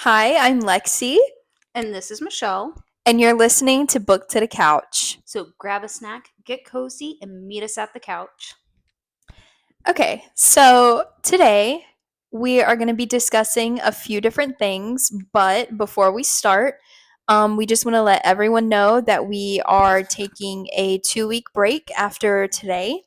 Hi, I'm Lexi, And this is Michelle. and you're listening to Book to the Couch. So grab a snack, get cozy, and meet us at the couch. Okay, so today we are going to be discussing a few different things, but before we start, we just want to let everyone know that we are taking a 2 week break after today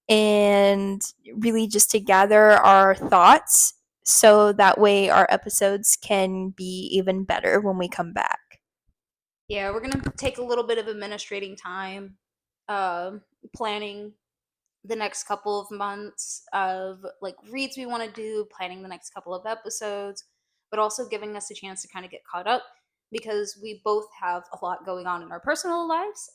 and really just to gather our thoughts so that way our episodes can be even better when we come back. Yeah, we're gonna take a little bit of administrating time, planning the next couple of months of like reads we want to do, planning the next couple of episodes, but also giving us a chance to kind of get caught up because we both have a lot going on in our personal lives.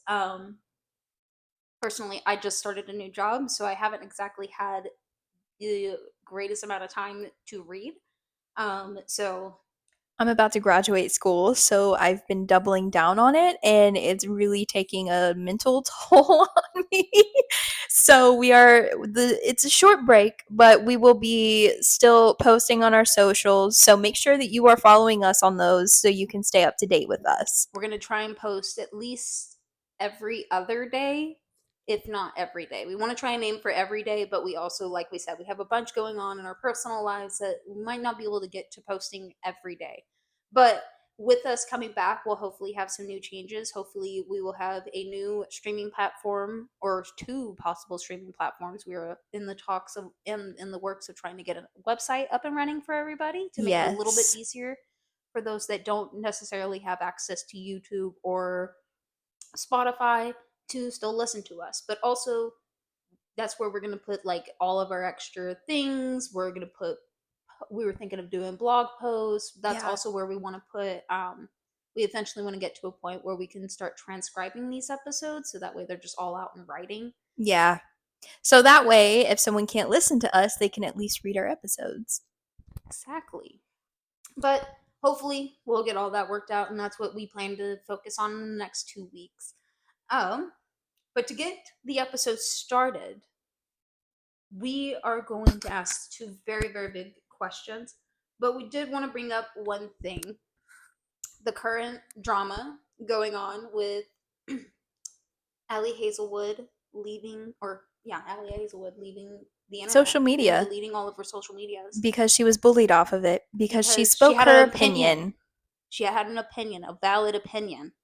Personally, I just started a new job, so I haven't exactly had the greatest amount of time to read. So I'm about to graduate school, so I've been doubling down on it, and it's really taking a mental toll on me. So it's a short break, but we will be still posting on our socials. So make sure that you are following us on those so you can stay up to date with us. we're going to try and post at least every other day, if not every day. We want to try and aim for every day, but we also, like we said, we have a bunch going on in our personal lives that we might not be able to get to posting every day. But with us coming back, we'll hopefully have some new changes. Hopefully, we will have a new streaming platform or two possible streaming platforms. We are in the talks of in the works of trying to get a website up and running for everybody to make it a little bit Yes. easier for those that don't necessarily have access to YouTube or Spotify to still listen to us. But also, that's where we're going to put like all of our extra things. We were thinking of doing blog posts. That's Yeah. also where we want to put, we eventually want to get to a point where we can start transcribing these episodes so that way they're just all out in writing. Yeah. So that way, if someone can't listen to us, they can at least read our episodes. Exactly. But hopefully we'll get all that worked out, and that's what we plan to focus on in the next 2 weeks. Um, But to get the episode started, we are going to ask two very, very big questions. But we did want to bring up one thing: the current drama going on with Allie Hazelwood leaving, or yeah, Allie Hazelwood leaving the internet Social and media, deleting all of her social medias because she was bullied off of it, because she because she spoke had her an opinion. opinion. She had an opinion, a valid opinion.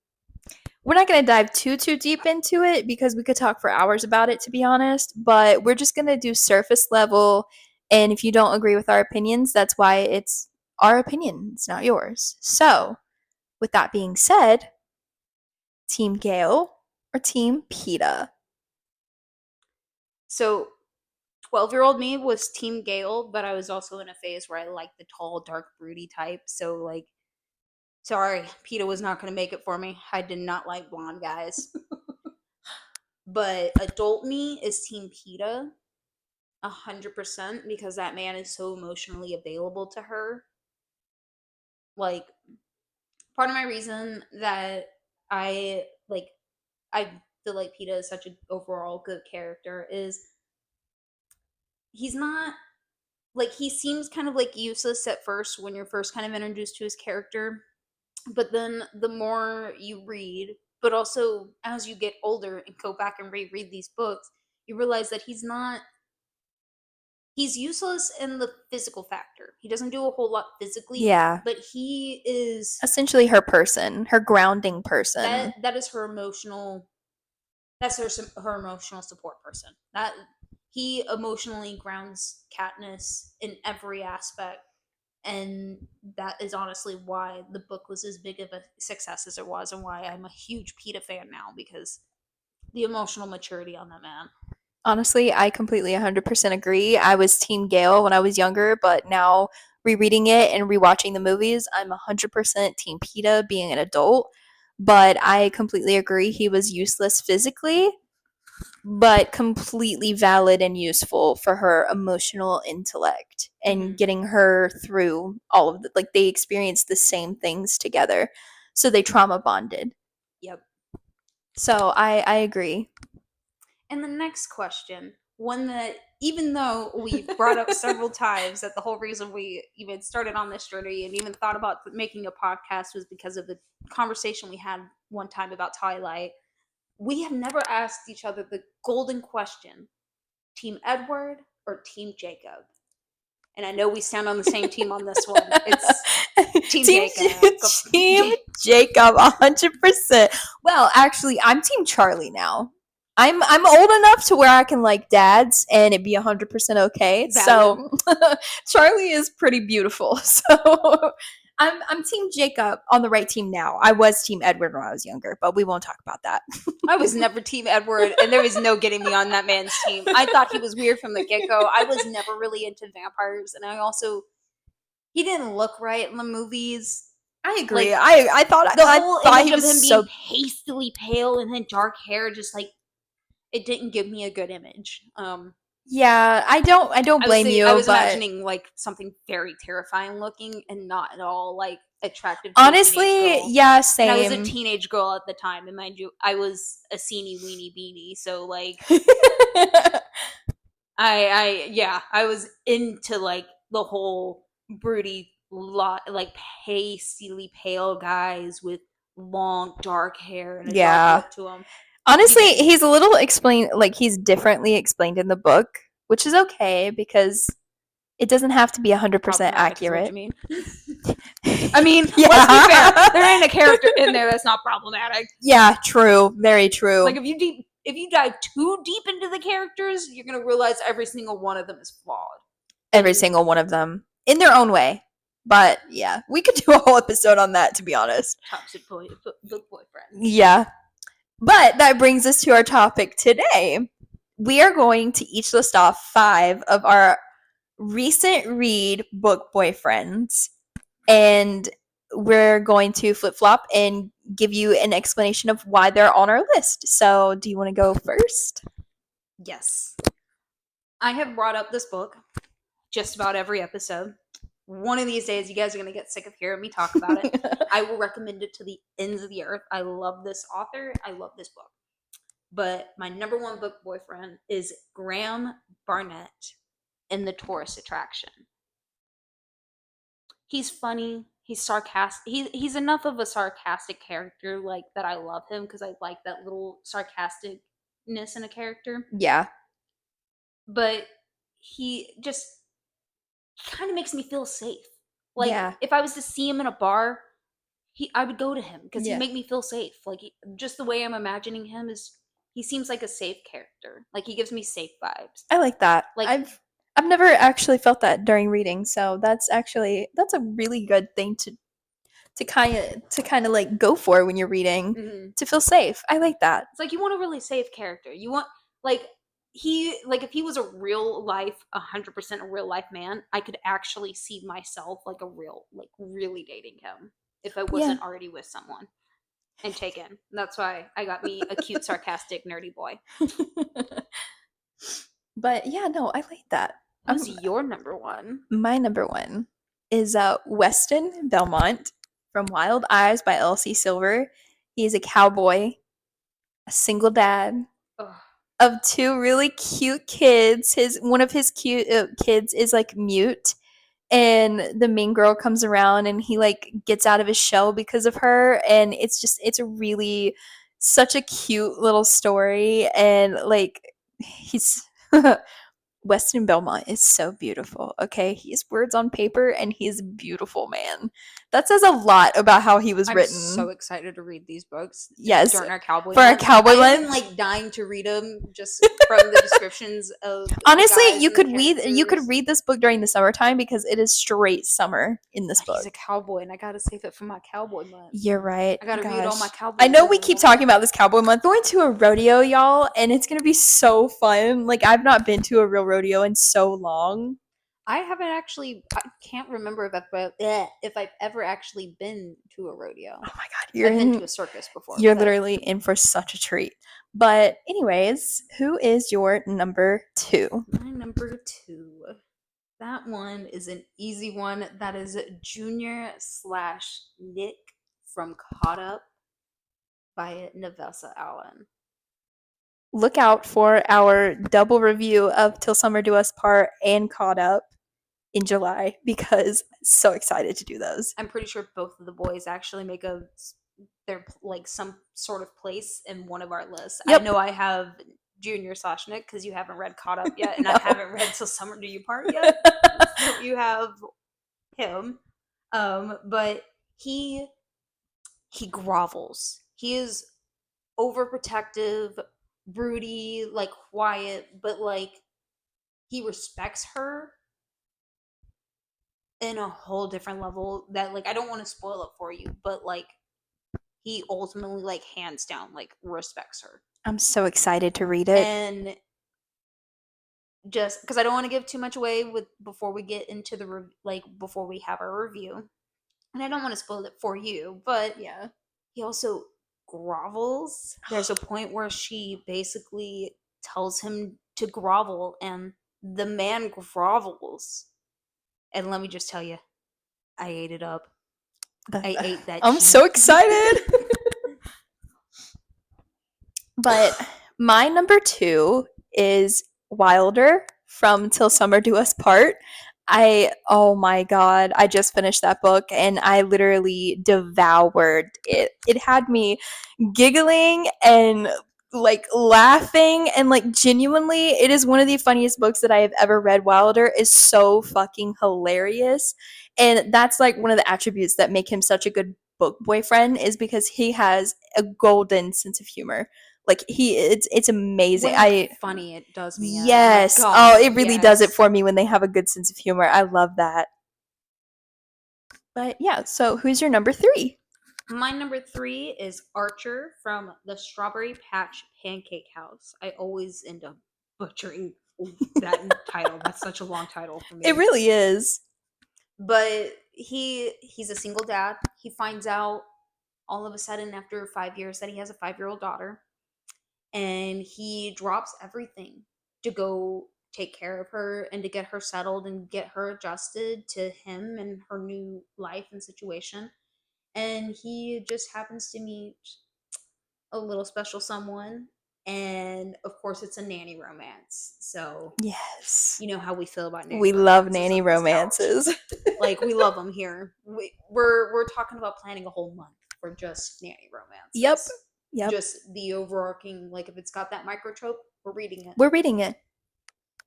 We're not going to dive too deep into it because we could talk for hours about it, to be honest, but we're just going to do surface level, and if you don't agree with our opinions, that's why it's our opinion, it's not yours. So with that being said, Team Gale or Team PETA? So 12-year-old me was Team Gale, but I was also in a phase where I liked the tall, dark, broody type. So, like, sorry, PETA was not going to make it for me. I did not like blonde guys. But adult me is Team PETA 100% because that man is so emotionally available to her. Like, part of my reason that I like, I feel like PETA is such an overall good character is he's not like he seems kind of like useless at first when you're first kind of introduced to his character, but then the more you read, but also as you get older and go back and reread these books, you realize that he's useless in the physical factor. He doesn't do a whole lot physically, Yeah, but he is essentially her person, her grounding person. that is her emotional that's her emotional support person. That he emotionally grounds Katniss in every aspect, and that is honestly why the book was as big of a success as it was, and why I'm a huge PETA fan now because the emotional maturity on that man. Honestly, I completely 100% agree. I was Team Gale when I was younger, but now rereading it and rewatching the movies, I'm 100% Team PETA being an adult. But I completely agree. He was useless physically, but completely valid and useful for her emotional intellect and Mm-hmm. getting her through all of the, like, they experienced the same things together. So they trauma bonded. Yep. So I agree. And the next question, one that even though we've brought up several times that the whole reason we even started on this journey and even thought about making a podcast was because of the conversation we had one time about Twilight, we have never asked each other the golden question: Team Edward or Team Jacob? And I know we stand on the same team on this one. It's Team Jacob. Team Jacob, 100%. Well, actually, I'm Team Charlie now. I'm old enough to where I can like dads and it be 100% okay. Valid. So Charlie is pretty beautiful. So I'm Team Jacob on the right team now. I was Team Edward when I was younger, but we won't talk about that. I was never Team Edward, and there was no getting me on that man's team. I thought he was weird from the get-go. I was never really into vampires, and he didn't look right in the movies. I agree. I thought The whole image he of him was being hastily pale and then dark hair, just like, it didn't give me a good image. Yeah, I don't blame you. I was but imagining like something very terrifying looking and not at all like attractive. To honestly, yeah, same. And I was a teenage girl at the time, and mind you, I was a seeny weeny beanie, so like, I was into like the whole broody lot, like pastily pale guys with long dark hair and a dark look to them. Honestly, he's a little he's differently explained in the book, which is okay because it doesn't have to be 100% accurate. I mean, yeah. Let's be fair. There ain't a character in there that's not problematic. Yeah, true. Very true. Like if you dive too deep into the characters, you're gonna realize every single one of them is flawed. Every single one of them in their own way. But yeah, we could do a whole episode on that, to be honest. Toxic boyfriend. Yeah. But that brings us to our topic today. We are going to each list off 5 of our recent read book boyfriends. And we're going to flip-flop and give you an explanation of why they're on our list. So, do you want to go first? Yes. I have brought up this book just about every episode. One of these days, you guys are going to get sick of hearing me talk about it. I will recommend it to the ends of the earth. I love this author. I love this book. But my number 1 book boyfriend is Graham Barnett in The Tourist Attraction. He's funny. He's sarcastic. He's enough of a sarcastic character like that I love him because I like that little sarcasticness in a character. Yeah. But he just kind of makes me feel safe. Like if I was to see him in a bar, I would go to him because he'd make me feel safe. Like just the way I'm imagining him is, he seems like a safe character. Like he gives me safe vibes. I like that. Like I've never actually felt that during reading, so that's a really good thing to kind of like go for when you're reading, to feel safe. I like that. It's like you want a really safe character. You want if he was a real life 100% a real life man, I could actually see myself like really dating him if I wasn't already with someone and taken. That's why I got me a cute sarcastic nerdy boy. But yeah, no, I like that. What's your number 1? My number 1 is Weston Belmont from Wild Eyes by L.C. Silver. He's a cowboy, a single dad of 2 really cute kids. One of his cute kids is like mute, and the main girl comes around and he like gets out of his shell because of her, and it's such a cute little story. And like he's Weston Belmont is so beautiful, okay? He's words on paper and he's a beautiful man. That says a lot about how he was written. I'm so excited to read these books. Yes. During our cowboy For our cowboy month. I've been like dying to read them just from the descriptions of honestly, you could read this book during the summertime because it is straight summer in this book. He's a cowboy and I gotta save it for my cowboy month. You're right. I gotta read all my cowboy. I know we keep talking about this cowboy month. Going to a rodeo, y'all, and it's gonna be so fun. Like I've not been to a real rodeo in so long. I can't remember if I've ever actually been to a rodeo. Oh my god, I've been to a circus before. You're literally in for such a treat. But anyways, who is your number 2? My number 2. That one is an easy one. That is Junior/Nick from Caught Up by Nevessa Allen. look out for our double review of Till Summer Do Us Part and Caught Up in July because so excited to do those. I'm pretty sure both of the boys actually make they're like some sort of place in one of our lists. I Yep. know I have Junior slash Nick because you haven't read Caught Up yet, and No. I haven't read Till Summer Do You Part yet. So you have him, but he grovels. He is overprotective, broody, like quiet, but like he respects her in a whole different level that like I don't want to spoil it for you, but like he ultimately like hands down like respects her. I'm so excited to read it. And just because I don't want to give too much away with before we get into the like before we have our review, and I don't want to spoil it for you, but Yeah. he also grovels. There's a point where she basically tells him to grovel, and the man grovels. And let me just tell you, I ate it up. I ate that. I'm so excited. But my number 2 is Wilder from Till Summer Do Us Part. Oh my god, I just finished that book and I literally devoured it. It had me giggling and like laughing and like genuinely it is one of the funniest books that I have ever read. Wilder is so fucking hilarious, and that's like one of the attributes that make him such a good book boyfriend is because he has a golden sense of humor. Like it's amazing. When funny it does me. Yes. Oh, Oh, God, it really does it yes. for me when they have a good sense of humor. I love that. But yeah, so who's your number 3? My number 3 is Archer from the Strawberry Patch Pancake House. I always end up butchering that title. That's such a long title for me. It really is. But he's a single dad. He finds out all of a sudden after 5 years that he has a 5-year-old daughter, and he drops everything to go take care of her and to get her settled and get her adjusted to him and her new life and situation. And he just happens to meet a little special someone, and of course it's a nanny romance. So Yes. you know how we feel about nanny We love nanny on this couch. romances. Like we love them here. We're talking about planning a whole month for just nanny romances. Yep. Yep. Just the overarching, like if it's got that microtrope, we're reading it. We're reading it.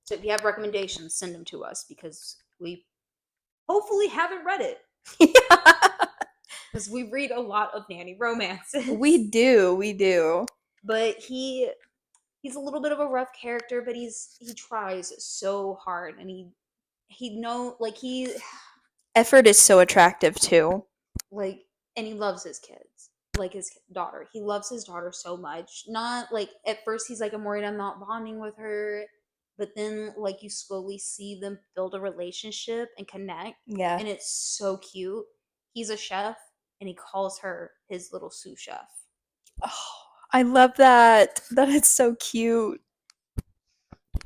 So if you have recommendations, send them to us because we hopefully haven't read it. Because we read a lot of nanny romances. We do. But he's a little bit of a rough character, but he tries so hard, and he Effort is so attractive too. like, and he loves his kids, like his daughter. He loves his daughter so much. Not like at first he's like, I'm worried I'm not bonding with her, but then like you slowly see them build a relationship and connect. Yeah. And it's so cute. He's a chef, and he calls her his little sous chef. Oh, I love that. That is so cute.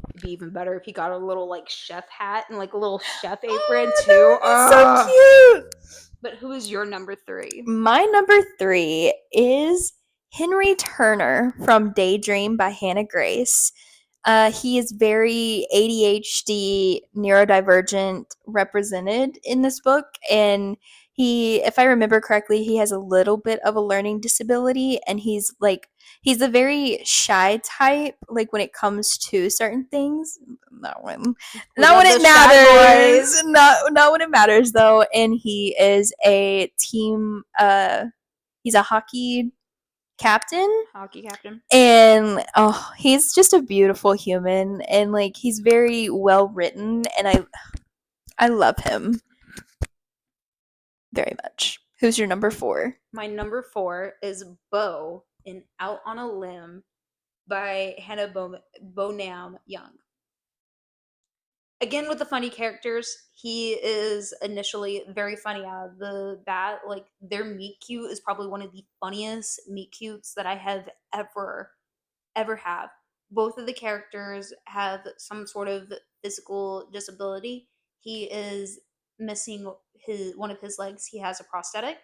It'd be even better if he got a little like chef hat and like a little chef apron too. So cute. But who is your number 3? My number 3 is Henry Turner from Daydream by Hannah Grace. He is very ADHD, neurodivergent represented in this book, and if I remember correctly, he has a little bit of a learning disability, and he's a very shy type, like when it comes to certain things. Not when it matters. Not when it matters though. And he is a team. He's a hockey captain. And he's just a beautiful human, and like he's very well written, and I love him very much. Who's your number 4? My number 4 is Bo in Out on a Limb by Hannah Bonam Young. Again, with the funny characters, he is initially very funny out of the bat. Like their meet cute is probably one of the funniest meet cutes that I have ever have. Both of the characters have some sort of physical disability. He is missing one of his legs. He has a prosthetic,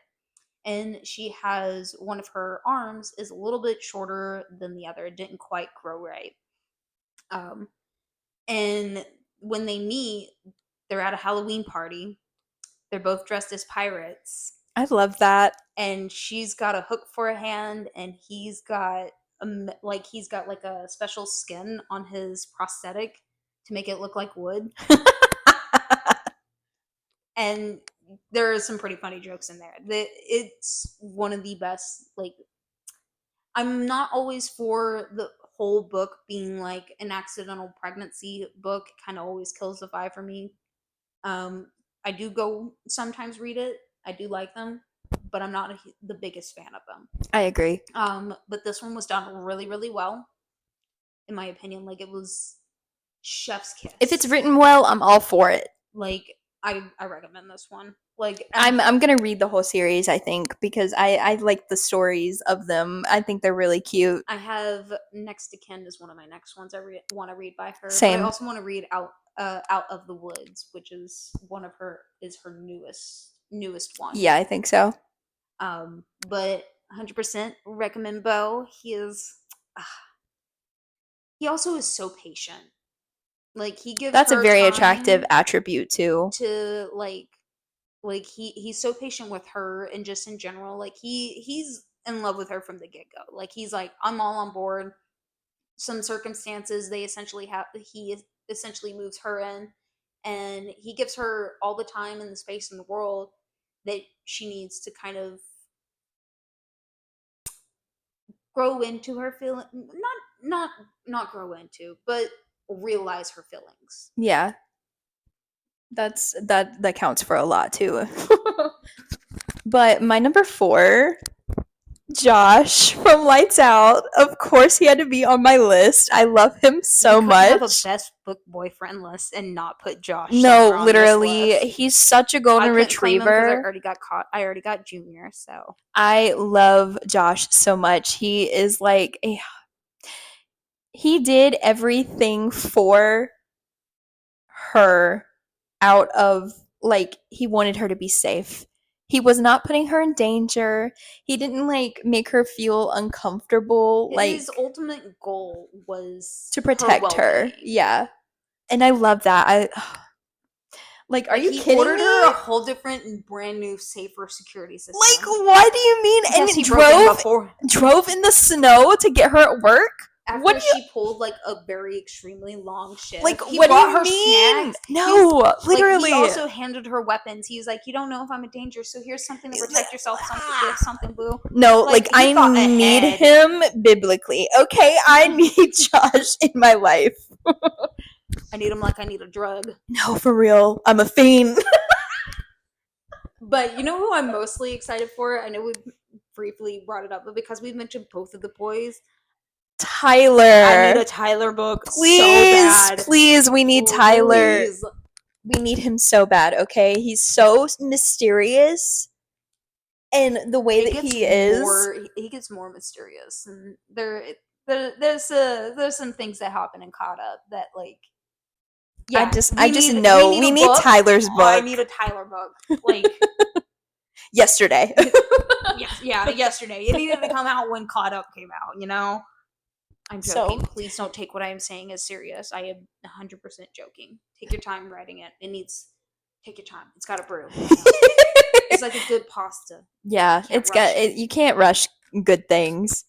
and she has one of her arms is a little bit shorter than the other. It didn't quite grow right. Um, and when they meet, they're at a Halloween party. They're both dressed as pirates, I love that. and she's got a hook for a hand, and he's got like a special skin on his prosthetic to make it look like wood. And there are some pretty funny jokes in there. It's one of the best. Like, I'm not always for the whole book being like an accidental pregnancy book. It kind of always kills the vibe for me. I do go sometimes read it. I do like them, but I'm not the biggest fan of them. I agree. But this one was done really, really well, in my opinion. Like, it was chef's kiss. If it's written well, I'm all for it. Like, I recommend this one. Like, I'm gonna read the whole series, I think, because I like the stories of them. I think they're really cute. I have Next to Kin is one of my next ones I want to read by her. Same. But I also want to read Out of the Woods, which is her newest one. Yeah, I think so. But 100% recommend Bo. He also is so patient. Like, he gives That's a her very time attractive attribute too. to like he's so patient with her, and just in general, like he's in love with her from the get-go. Like, he's like, I'm all on board. Some circumstances he essentially moves her in, and he gives her all the time and the space in the world that she needs to kind of grow into her feeling, not grow into, but realize her feelings. Yeah. That counts for a lot too. But my number 4, Josh from Lights Out. Of course, he had to be on my list. I love him so You couldn't have a much. best book boyfriend list and not put Josh. No, somewhere on this literally, list. he's such a I golden couldn't claim him 'cause retriever. I already got Junior. So I love Josh so much. He is like he did everything for her out of like he wanted her to be safe. He was not putting her in danger. He didn't like make her feel uncomfortable like his ultimate goal was to protect her. well-being. Yeah. And I love that. Like, are you he kidding ordered me? her a whole different and brand new, safer security system. Like, what do you mean? Yes, And he drove in the snow to get her at work? After What do you- she pulled like a very extremely long shift. Like, he what do brought you her mean? snacks. No, literally. Like, he also handed her weapons. He's like, you don't know if I'm in danger, so here's something to protect yourself. Something boo. No, Like, like he thought I need ahead. him biblically. Okay, I need Josh in my life. I need him like I need a drug. No, for real. I'm a fiend. But you know who I'm mostly excited for? I know we briefly brought it up, but because we mentioned both of the boys, Tyler. I need a Tyler book Please, so bad. please, we need Tyler. Please. We need him so bad, okay? He's so mysterious. And the way that he gets more mysterious, and there's some things that happen in Caught Up that, like, I just know we need Tyler's book. I need a Tyler book, like yesterday. Yesterday. It needed to come out when Caught Up came out. You know, I'm joking. Please don't take what I am saying as serious. I am 100% joking. Take your time writing it. Take your time. It's got to brew. It's like a good pasta. Yeah, you can't rush good things.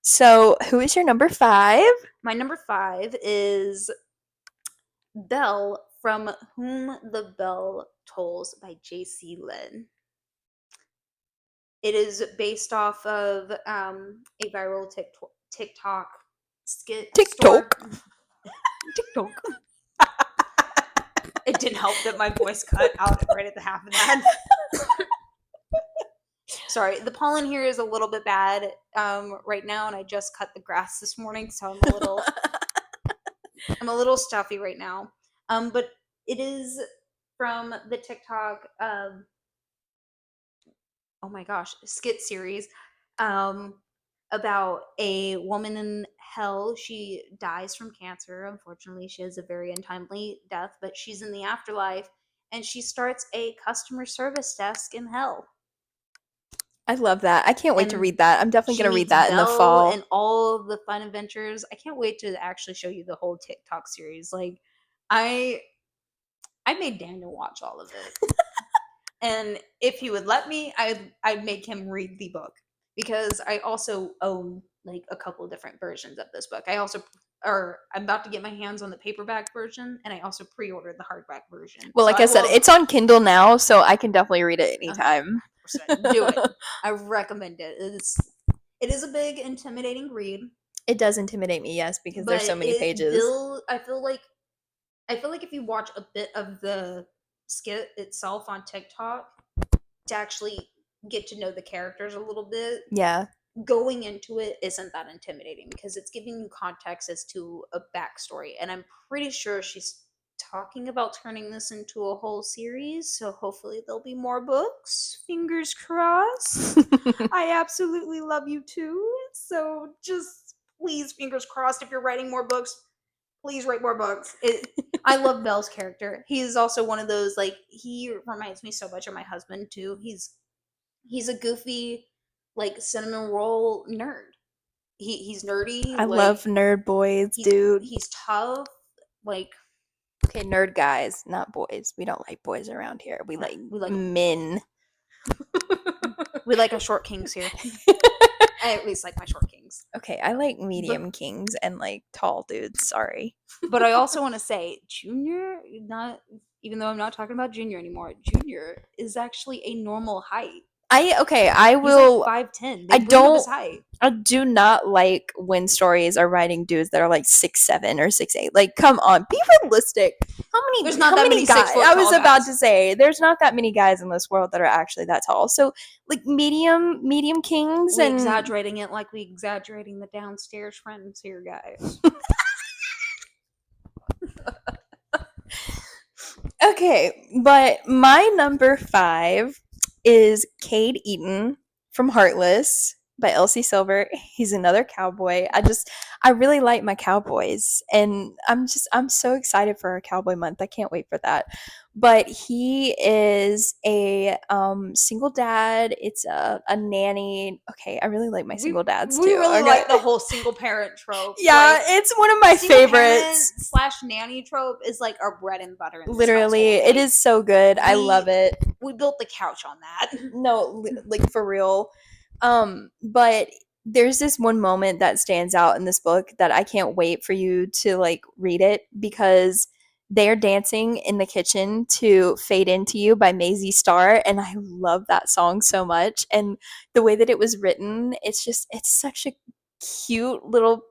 So, who is your number 5? My number 5 is Belle from Whom the Bell Tolls by J.C. Lynn. It is based off of a viral TikTok skit. TikTok. It didn't help that my voice cut out right at the half of that. Sorry, the pollen here is a little bit bad right now, and I just cut the grass this morning, so I'm a little stuffy right now. But it is from the TikTok oh my gosh, skit series about a woman in hell. She dies from cancer. Unfortunately, she has a very untimely death, but she's in the afterlife, and she starts a customer service desk in hell. I love that. I can't wait to And read that. I'm definitely she gonna read meets that in the Belle fall. and all of the fun adventures. I can't wait to actually show you the whole TikTok series. Like, I I made Daniel watch all of it. And if he would let me, I'd make him read the book because I also own like a couple of different versions of this book. I also or I'm about to get my hands on the paperback version, and I also pre-ordered the hardback version. Well, So like I I said, will it's on Kindle now, so I can definitely read it uh, anytime. 100% do it. I recommend it. It is a big intimidating read, It does intimidate me, yes, because there's but so many it pages. build. I feel like if you watch a bit of the skit itself on TikTok to actually get to know the characters a little bit, Yeah. going into it isn't that intimidating because it's giving you context as to a backstory. And I'm pretty sure she's talking about turning this into a whole series. So hopefully there'll be more books. Fingers crossed. I absolutely love you too. So just please, fingers crossed, if you're writing more books, please write more books. I love Belle's character. He is also one of those, like, he reminds me so much of my husband too. He's a goofy, like, cinnamon roll nerd. He's nerdy, I like love nerd boys, he's dude. he's tough, like Okay, nerd guys, not boys. We don't like boys around here. We like we like men. we like our short kings here. I at least like my short kings. Okay, I like But medium kings and like tall dudes. Sorry. but I also want to say Junior, not even though I'm not talking about Junior anymore, Junior is actually a normal height. I He's like will 5'10". I They bring up his don't height. I do not like when stories are writing dudes that are like 6'7" or 6'8". Like, come on, be realistic. There's not How that many many guys? 6 foot I was tall about guys. to say there's not that many guys in this world that are actually that tall. So like medium kings We and exaggerating it like we exaggerating the downstairs friends here, guys. okay, but my number 5 is Cade Eaton from Heartless by Elsie Silver. He's another cowboy. I really like my cowboys, and I'm so excited for our cowboy month. I can't wait for that. But he is a single dad. It's a nanny. Okay, I really like my We single dads we too. really Okay. like the whole single parent trope. Yeah, Like, it's one of my single parent favorites. slash nanny trope is like our bread and butter in this Literally, household. it Like, is so good. I love we it. we built the couch on that. No, like for real. But there's this one moment that stands out in this book that I can't wait for you to like read it because they're dancing in the kitchen to Fade Into You by Maisie Starr, and I love that song so much. And the way that it was written, it's such a cute little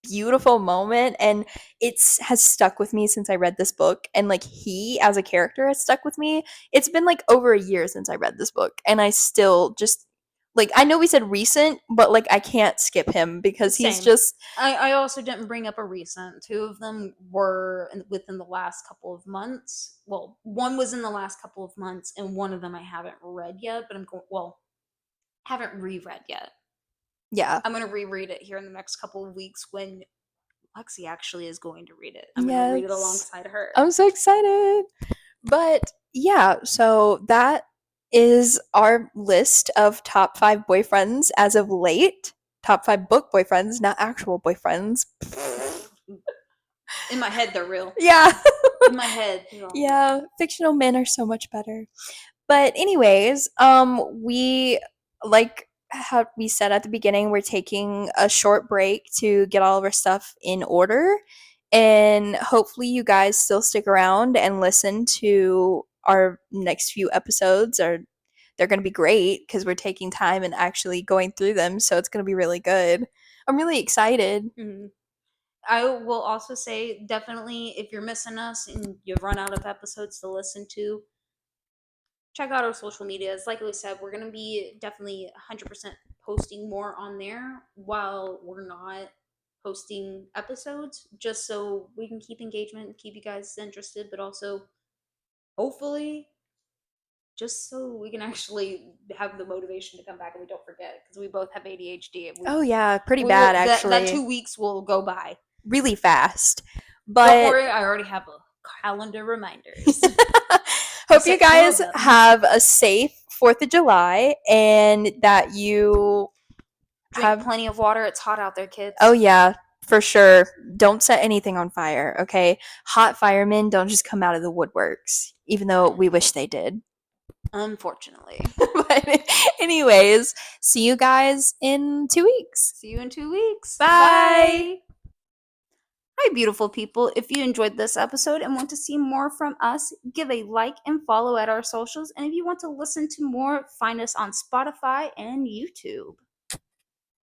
beautiful moment, and it's has stuck with me since I read this book, and like he as a character has stuck with me. It's been like over a year since I read this book, and I still just like, I know we said recent, but like I can't skip him because he's Same. just I also didn't bring up a recent. Two of them were within the last couple of months. Well, one was in the last couple of months, and one of them I haven't read yet. But haven't reread yet. yeah. I'm gonna reread it here in the next couple of weeks when Lexi actually is going to read it. I'm gonna read it Yes. alongside her. I'm so excited. But yeah, so that is our list of top 5 boyfriends as of late. Top 5 book boyfriends, not actual boyfriends. In my head, they're real. Yeah. In my head, Yeah, fictional men are so much better. But anyways, we like how we said at the beginning, we're taking a short break to get all of our stuff in order. And hopefully you guys still stick around and listen to our next few episodes, or they're going to be great because we're taking time and actually going through them, so it's going to be really good. I'm really excited. Mhm. I will also say, definitely, if you're missing us and you've run out of episodes to listen to, check out our social medias. Like we said, we're going to be definitely 100% posting more on there while we're not posting episodes, just so we can keep engagement, keep you guys interested, but also hopefully just so we can actually have the motivation to come back and we don't forget because we both have ADHD. And Oh yeah, pretty we bad will, that actually. 2 weeks will go by. Really fast. Don't But worry, I already have a calendar reminders. hope you set two guys of them. have a safe 4th of July and that you Drink have plenty of water. It's hot out there, kids. Oh yeah, for sure. Don't set anything on fire, okay? Hot firemen don't just come out of the woodworks, even though we wish they did. Unfortunately. But anyways, see you guys in 2 weeks. See you in 2 weeks. Bye. Hi, beautiful people. If you enjoyed this episode and want to see more from us, give a like and follow at our socials. And if you want to listen to more, find us on Spotify and YouTube.